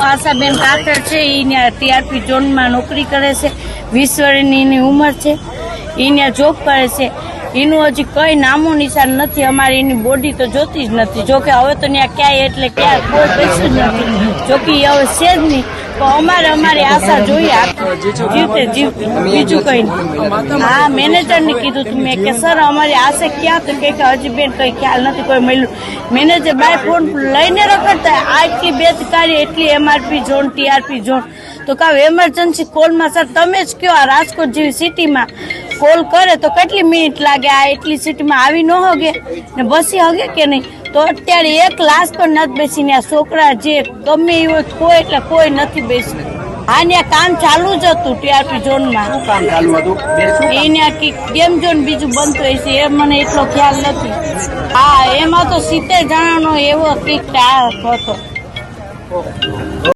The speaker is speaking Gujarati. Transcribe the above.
આશાબેન કાકર છે, એ ટીઆરપી ઝોનમાં નોકરી કરે છે, 20 વર્ષની ઉંમર છે, એ જોબ કરે છે. એનું હજી કઈ નામો નિશાન નથી. અમારે એની બોડી તો જોતી જ નથી. જોકે હવે તો ત્યાં ક્યાંય એટલે ક્યાં કોઈ પૈસું જ નથી. જોકે હવે છે જ નહીં. પણ અમારી આશા જોઈએ જીવતે જીવતી, બીજું કઈ નહીં. હા, મેનેજર ને કીધું તું મેં કે સર અમારી આશા ક્યાં, તો કે હજી બેન કઈ ખ્યાલ નથી, કોઈ મળ્યું. મેનેજર બાય ફોન લઈને રખડતા આટલી બેદકારી, એટલી એમઆરપી ઝોન, ટીઆરપી ઝોન. તો કાં એમરજન્સી કોલમાં સર તમે જ કયો, આ રાજકોટ જેવી સિટીમાં કોલ કરે તો કેટલી મિનિટ લાગે? આ એટલી સિટીમાં આવી ન હગે ને બસી હગે કે નહીં? તો અત્યારે એક લાશ પણ નથી બેસીને. આ છોકરા જે ગમે એવો કોઈ એટલે કોઈ નથી બેસી. હા, ત્યાં કામ ચાલુ જ હતું ટીઆરપી ઝોનમાં. એને ગેમ ઝોન બીજું બનતું હોય છે, એ મને એટલો ખ્યાલ નથી. હા, એમાં તો 70 જણાનો એવો કંઈક હતો.